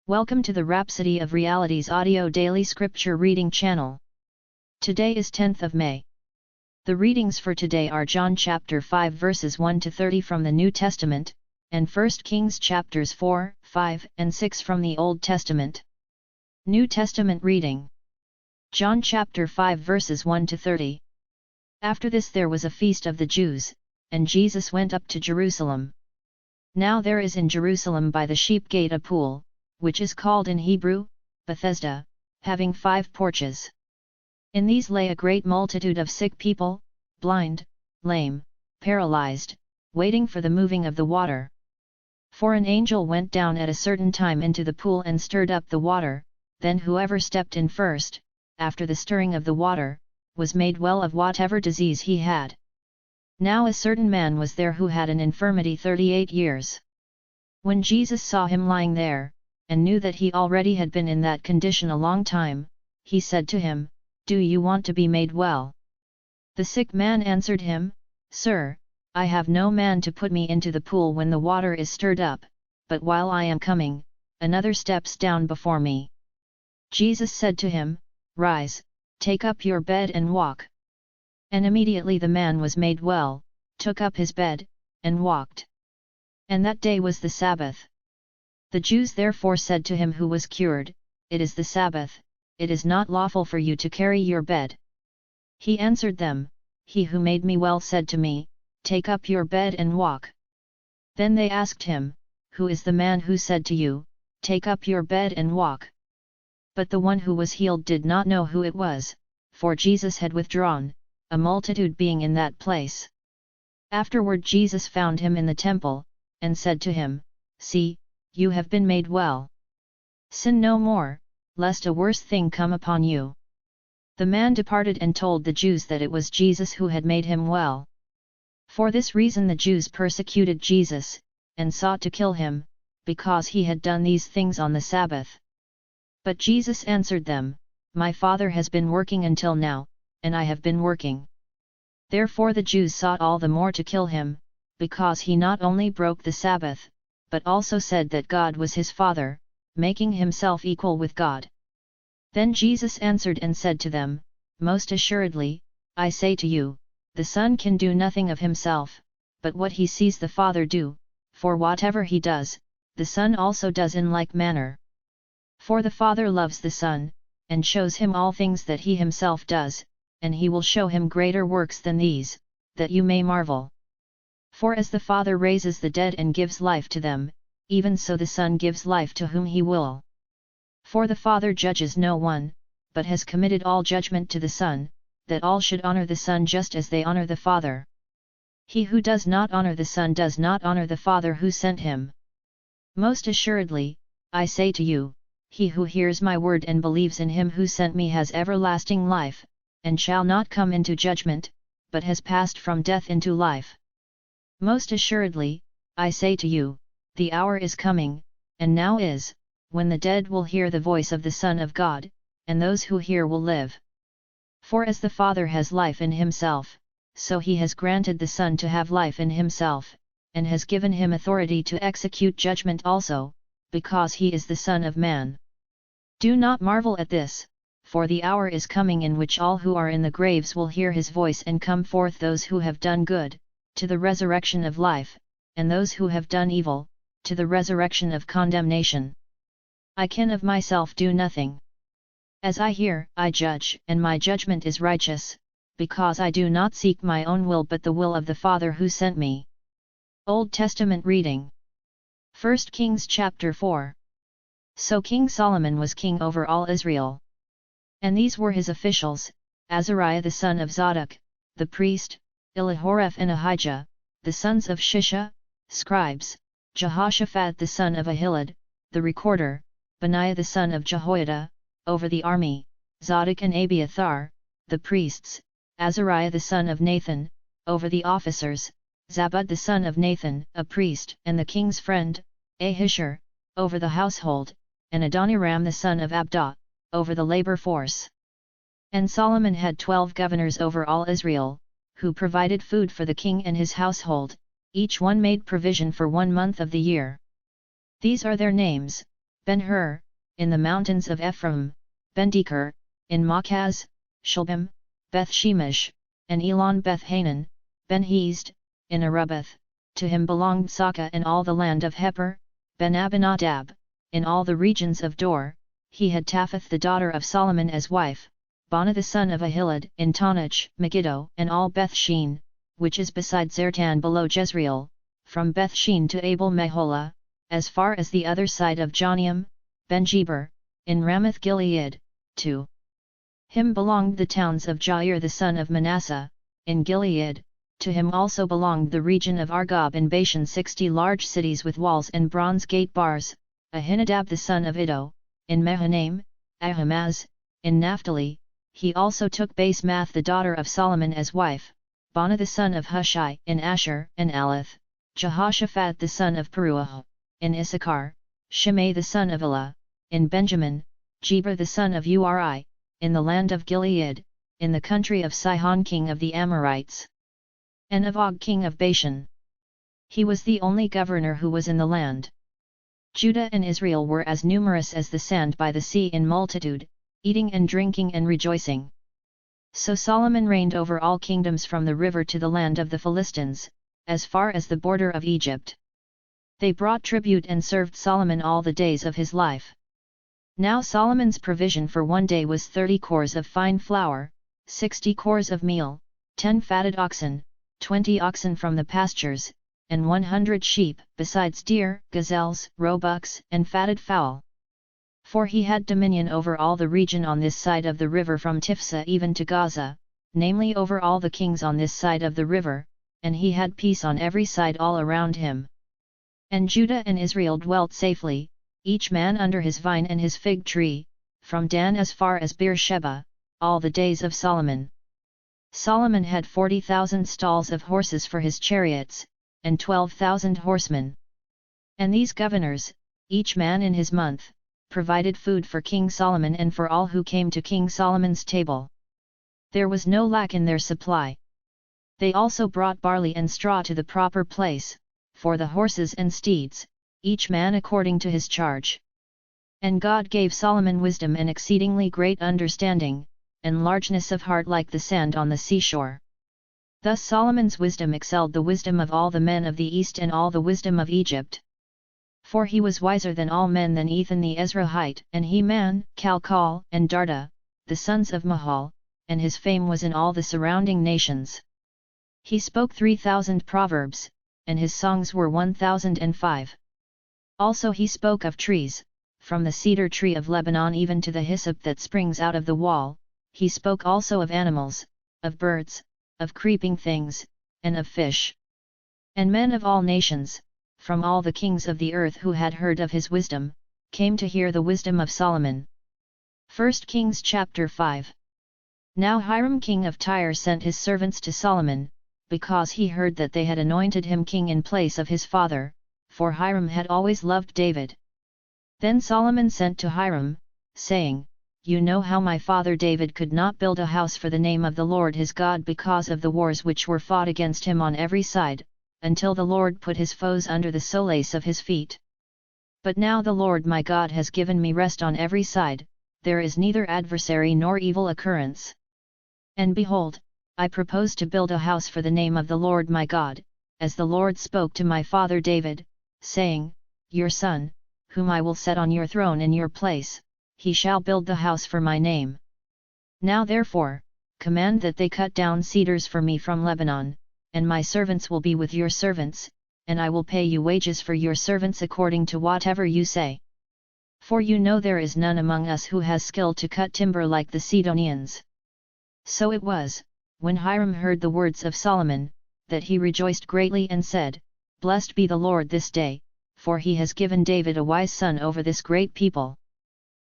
Welcome to the Rhapsody of Reality's audio daily scripture reading channel. Today is 10th of May. The readings for today are John chapter 5 verses 1 to 30 from the New Testament, and 1 Kings chapters 4, 5 and 6 from the Old Testament. New Testament reading. John chapter 5 verses 1 to 30. After this there was a feast of the Jews, and Jesus went up to Jerusalem. Now there is in Jerusalem by the sheep gate a pool, which is called in Hebrew, Bethesda, having 5 porches. In these lay a great multitude of sick people, blind, lame, paralyzed, waiting for the moving of the water. For an angel went down at a certain time into the pool and stirred up the water, then whoever stepped in first, after the stirring of the water, was made well of whatever disease he had. Now a certain man was there who had an infirmity 38 years. When Jesus saw him lying there, and knew that he already had been in that condition a long time, he said to him, "Do you want to be made well?" The sick man answered him, "Sir, I have no man to put me into the pool when the water is stirred up, but while I am coming, another steps down before me." Jesus said to him, "Rise, take up your bed and walk." And immediately the man was made well, took up his bed, and walked. And that day was the Sabbath. The Jews therefore said to him who was cured, "It is the Sabbath, it is not lawful for you to carry your bed." He answered them, "He who made me well said to me, Take up your bed and walk." Then they asked him, "Who is the man who said to you, Take up your bed and walk?" But the one who was healed did not know who it was, for Jesus had withdrawn, a multitude being in that place. Afterward Jesus found him in the temple, and said to him, "See, you have been made well. Sin no more, lest a worse thing come upon you." The man departed and told the Jews that it was Jesus who had made him well. For this reason the Jews persecuted Jesus, and sought to kill him, because he had done these things on the Sabbath. But Jesus answered them, "My Father has been working until now, and I have been working." Therefore the Jews sought all the more to kill him, because he not only broke the Sabbath, but also said that God was his Father, making himself equal with God. Then Jesus answered and said to them, "Most assuredly, I say to you, the Son can do nothing of himself, but what he sees the Father do, for whatever he does, the Son also does in like manner. For the Father loves the Son, and shows him all things that he himself does, and he will show him greater works than these, that you may marvel. For as the Father raises the dead and gives life to them, even so the Son gives life to whom he will. For the Father judges no one, but has committed all judgment to the Son, that all should honor the Son just as they honor the Father. He who does not honor the Son does not honor the Father who sent him. Most assuredly, I say to you, he who hears my word and believes in him who sent me has everlasting life, and shall not come into judgment, but has passed from death into life. Most assuredly, I say to you, the hour is coming, and now is, when the dead will hear the voice of the Son of God, and those who hear will live. For as the Father has life in himself, so he has granted the Son to have life in himself, and has given him authority to execute judgment also, because he is the Son of Man. Do not marvel at this, for the hour is coming in which all who are in the graves will hear his voice and come forth, those who have done good, to the resurrection of life, and those who have done evil, to the resurrection of condemnation. I can of myself do nothing. As I hear, I judge, and my judgment is righteous, because I do not seek my own will but the will of the Father who sent me. Old Testament reading. 1 Kings chapter 4. So King Solomon was king over all Israel. And these were his officials: Azariah the son of Zadok, the priest, Elihoreph and Ahijah, the sons of Shisha, scribes, Jehoshaphat the son of Ahilud, the recorder, Benaiah the son of Jehoiada, over the army, Zadok and Abiathar, the priests, Azariah the son of Nathan, over the officers, Zabud the son of Nathan, a priest and the king's friend, Ahishur, over the household, and Adoniram the son of Abda, over the labor force. And Solomon had 12 governors over all Israel, who provided food for the king and his household, each one made provision for 1 month of the year. These are their names: Ben-Hur, in the mountains of Ephraim, Ben-Deker, in Machaz, Shalbim, Beth-Shemesh, and Elon Beth-Hanan, Ben-Hezd, in Arubath. To him belonged Saka and all the land of Hepher, Ben-Abinadab, in all the regions of Dor. He had Taphath the daughter of Solomon as wife, Bana the son of Ahilad in Taanach, Megiddo, and all Beth-Shean, which is beside Zertan below Jezreel, from Beth-Shean to Abel-Meholah, as far as the other side of Joniam, Ben-Geber, in Ramoth-Gilead. To him belonged the towns of Jair the son of Manasseh, in Gilead. To him also belonged the region of Argob in Bashan, 60 large cities with walls and bronze gate bars, Ahinadab the son of Iddo, in Mahanaim, Ahimaaz, in Naphtali. He also took Basemath the daughter of Solomon as wife, Bana the son of Hushai in Asher, and Alath, Jehoshaphat the son of Peruah, in Issachar, Shimei the son of Elah, in Benjamin, Geber the son of Uri, in the land of Gilead, in the country of Sihon king of the Amorites, and of Og king of Bashan. He was the only governor who was in the land. Judah and Israel were as numerous as the sand by the sea in multitude, eating and drinking and rejoicing. So Solomon reigned over all kingdoms from the river to the land of the Philistines, as far as the border of Egypt. They brought tribute and served Solomon all the days of his life. Now Solomon's provision for one day was 30 cors of fine flour, 60 cors of meal, 10 fatted oxen, 20 oxen from the pastures, and 100 sheep, besides deer, gazelles, roebucks, and fatted fowl. For he had dominion over all the region on this side of the river from Tifsa even to Gaza, namely over all the kings on this side of the river, and he had peace on every side all around him. And Judah and Israel dwelt safely, each man under his vine and his fig tree, from Dan as far as Beersheba, all the days of Solomon. Solomon had 40,000 stalls of horses for his chariots, and 12,000 horsemen. And these governors, each man in his month, provided food for King Solomon and for all who came to King Solomon's table. There was no lack in their supply. They also brought barley and straw to the proper place, for the horses and steeds, each man according to his charge. And God gave Solomon wisdom and exceedingly great understanding, and largeness of heart like the sand on the seashore. Thus Solomon's wisdom excelled the wisdom of all the men of the east and all the wisdom of Egypt. For he was wiser than all men than Ethan the Ezrahite, and Heman, Calcol, and Darda, the sons of Mahal, and his fame was in all the surrounding nations. He spoke 3,000 proverbs, and his songs were 1,005. Also he spoke of trees, from the cedar tree of Lebanon even to the hyssop that springs out of the wall. He spoke also of animals, of birds, of creeping things, and of fish. And men of all nations, from all the kings of the earth who had heard of his wisdom, came to hear the wisdom of Solomon. 1 Kings chapter 5. Now Hiram king of Tyre sent his servants to Solomon, because he heard that they had anointed him king in place of his father, for Hiram had always loved David. Then Solomon sent to Hiram, saying, You know how my father David could not build a house for the name of the Lord his God because of the wars which were fought against him on every side, until the Lord put his foes under the soles of his feet. But now the Lord my God has given me rest on every side, there is neither adversary nor evil occurrence. And behold, I propose to build a house for the name of the Lord my God, as the Lord spoke to my father David, saying, Your son, whom I will set on your throne in your place, he shall build the house for my name. Now therefore, command that they cut down cedars for me from Lebanon, and my servants will be with your servants, and I will pay you wages for your servants according to whatever you say. For you know there is none among us who has skill to cut timber like the Sidonians. So it was, when Hiram heard the words of Solomon, that he rejoiced greatly and said, Blessed be the Lord this day, for he has given David a wise son over this great people.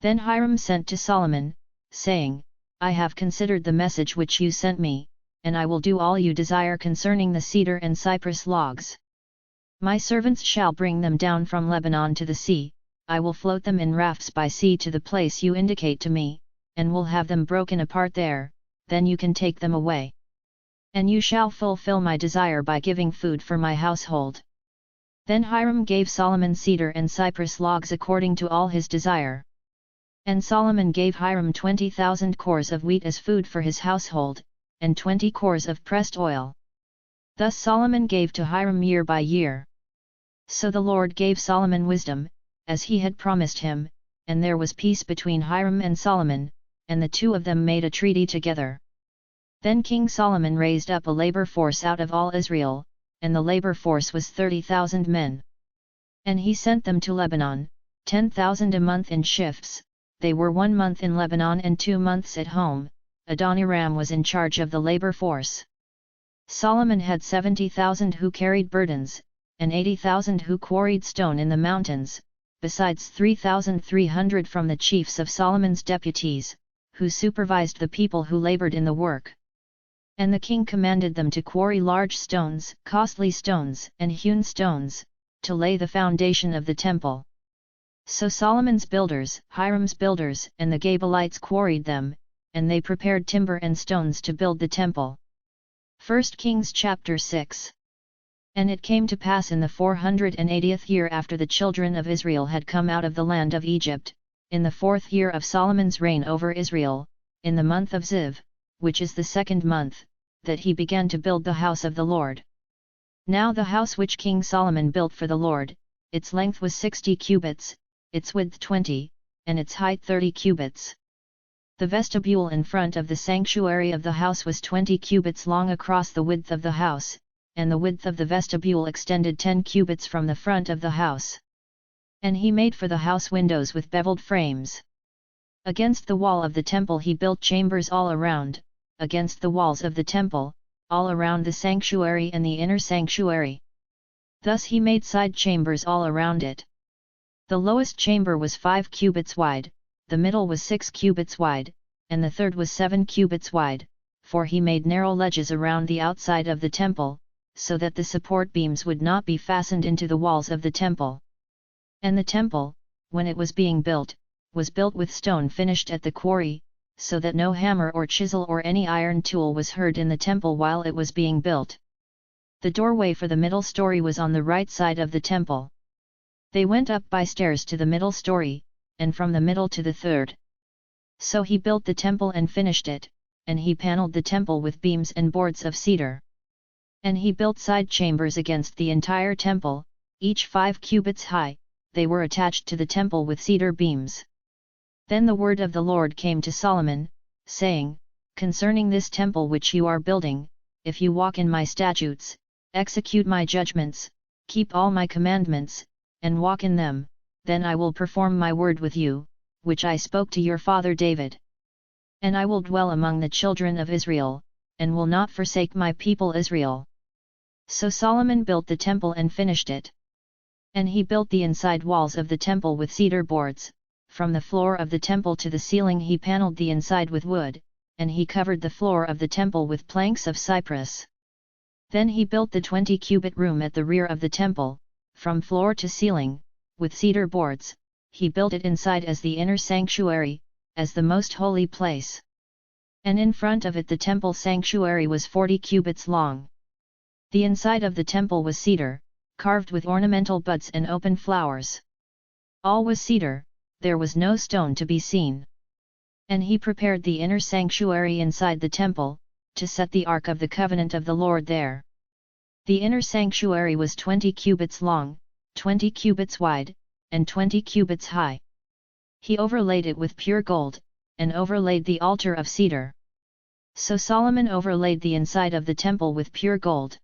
Then Hiram sent to Solomon, saying, I have considered the message which you sent me, and I will do all you desire concerning the cedar and cypress logs. My servants shall bring them down from Lebanon to the sea, I will float them in rafts by sea to the place you indicate to me, and will have them broken apart there, then you can take them away. And you shall fulfill my desire by giving food for my household. Then Hiram gave Solomon cedar and cypress logs according to all his desire. And Solomon gave Hiram 20,000 cores of wheat as food for his household, and 20 cores of pressed oil. Thus Solomon gave to Hiram year by year. So the Lord gave Solomon wisdom, as he had promised him, and there was peace between Hiram and Solomon, and the two of them made a treaty together. Then King Solomon raised up a labor force out of all Israel, and the labor force was 30,000 men. And he sent them to Lebanon, 10,000 a month in shifts. They were 1 month in Lebanon and 2 months at home. Adoniram was in charge of the labor force. Solomon had 70,000 who carried burdens, and 80,000 who quarried stone in the mountains, besides 3,300 from the chiefs of Solomon's deputies, who supervised the people who labored in the work. And the king commanded them to quarry large stones, costly stones, and hewn stones, to lay the foundation of the temple. So Solomon's builders, Hiram's builders, and the Gabalites quarried them, and they prepared timber and stones to build the temple. 1 Kings chapter 6. And it came to pass in the 480th year after the children of Israel had come out of the land of Egypt, in the 4th year of Solomon's reign over Israel, in the month of Ziv, which is the 2nd month, that he began to build the house of the Lord. Now the house which King Solomon built for the Lord, its length was 60 cubits, its width 20, and its height 30 cubits. The vestibule in front of the sanctuary of the house was 20 cubits long across the width of the house, and the width of the vestibule extended 10 cubits from the front of the house. And he made for the house windows with beveled frames. Against the wall of the temple he built chambers all around, against the walls of the temple, all around the sanctuary and the inner sanctuary. Thus he made side chambers all around it. The lowest chamber was 5 cubits wide, the middle was 6 cubits wide, and the third was 7 cubits wide, for he made narrow ledges around the outside of the temple, so that the support beams would not be fastened into the walls of the temple. And the temple, when it was being built, was built with stone finished at the quarry, so that no hammer or chisel or any iron tool was heard in the temple while it was being built. The doorway for the middle story was on the right side of the temple. They went up by stairs to the middle story, and from the middle to the third. So he built the temple and finished it, and he panelled the temple with beams and boards of cedar. And he built side chambers against the entire temple, each 5 cubits high. They were attached to the temple with cedar beams. Then the word of the Lord came to Solomon, saying, Concerning this temple which you are building, if you walk in my statutes, execute my judgments, keep all my commandments, and walk in them, then I will perform my word with you, which I spoke to your father David. And I will dwell among the children of Israel, and will not forsake my people Israel. So Solomon built the temple and finished it. And he built the inside walls of the temple with cedar boards, from the floor of the temple to the ceiling he panelled the inside with wood, and he covered the floor of the temple with planks of cypress. Then he built the 20-cubit room at the rear of the temple, from floor to ceiling, with cedar boards. He built it inside as the inner sanctuary, as the most holy place. And in front of it the temple sanctuary was 40 cubits long. The inside of the temple was cedar, carved with ornamental buds and open flowers. All was cedar, there was no stone to be seen. And he prepared the inner sanctuary inside the temple, to set the ark of the covenant of the Lord there. The inner sanctuary was 20 cubits long, 20 cubits wide, and 20 cubits high. He overlaid it with pure gold, and overlaid the altar of cedar. So Solomon overlaid the inside of the temple with pure gold.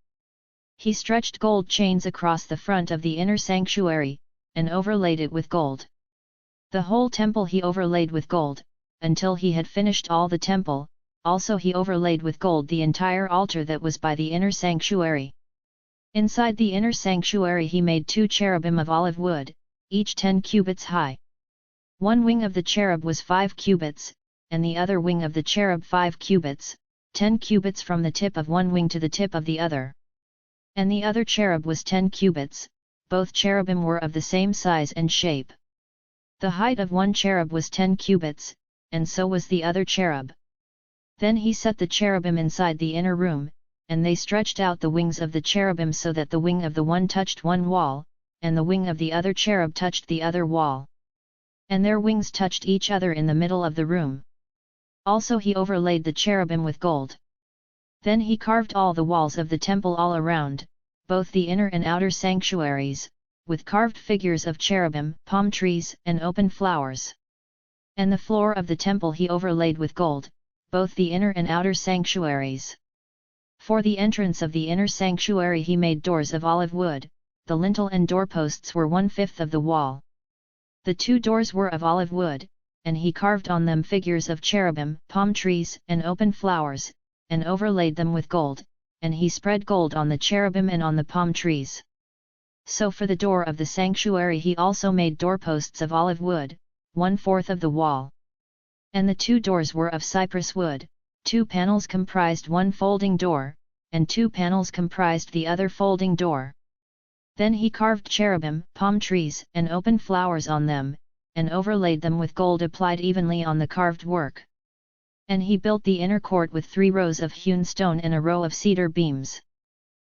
He stretched gold chains across the front of the inner sanctuary, and overlaid it with gold. The whole temple he overlaid with gold, until he had finished all the temple. Also he overlaid with gold the entire altar that was by the inner sanctuary. Inside the inner sanctuary he made 2 cherubim of olive wood, each 10 cubits high. One wing of the cherub was 5 cubits, and the other wing of the cherub 5 cubits, 10 cubits from the tip of one wing to the tip of the other. And the other cherub was 10 cubits, both cherubim were of the same size and shape. The height of one cherub was 10 cubits, and so was the other cherub. Then he set the cherubim inside the inner room, and they stretched out the wings of the cherubim so that the wing of the one touched one wall, and the wing of the other cherub touched the other wall. And their wings touched each other in the middle of the room. Also he overlaid the cherubim with gold. Then he carved all the walls of the temple all around, both the inner and outer sanctuaries, with carved figures of cherubim, palm trees, and open flowers. And the floor of the temple he overlaid with gold, both the inner and outer sanctuaries. For the entrance of the inner sanctuary he made doors of olive wood, the lintel and doorposts were 1/5 of the wall. The 2 doors were of olive wood, and he carved on them figures of cherubim, palm trees, and open flowers, and overlaid them with gold, and he spread gold on the cherubim and on the palm trees. So for the door of the sanctuary he also made doorposts of olive wood, 1/4 of the wall. And the 2 doors were of cypress wood, 2 panels comprised one folding door, and 2 panels comprised the other folding door. Then he carved cherubim, palm trees, and open flowers on them, and overlaid them with gold applied evenly on the carved work. And he built the inner court with 3 rows of hewn stone and a row of cedar beams.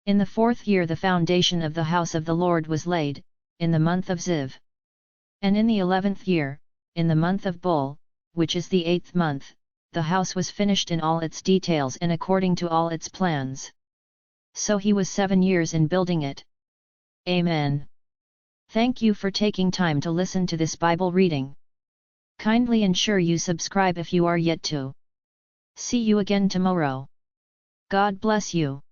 In the 4th year the foundation of the house of the Lord was laid, in the month of Ziv. And in the 11th year, in the month of Bul, which is the 8th month, the house was finished in all its details and according to all its plans. So he was 7 years in building it. Amen. Thank you for taking time to listen to this Bible reading. Kindly ensure you subscribe if you are yet to. See you again tomorrow. God bless you.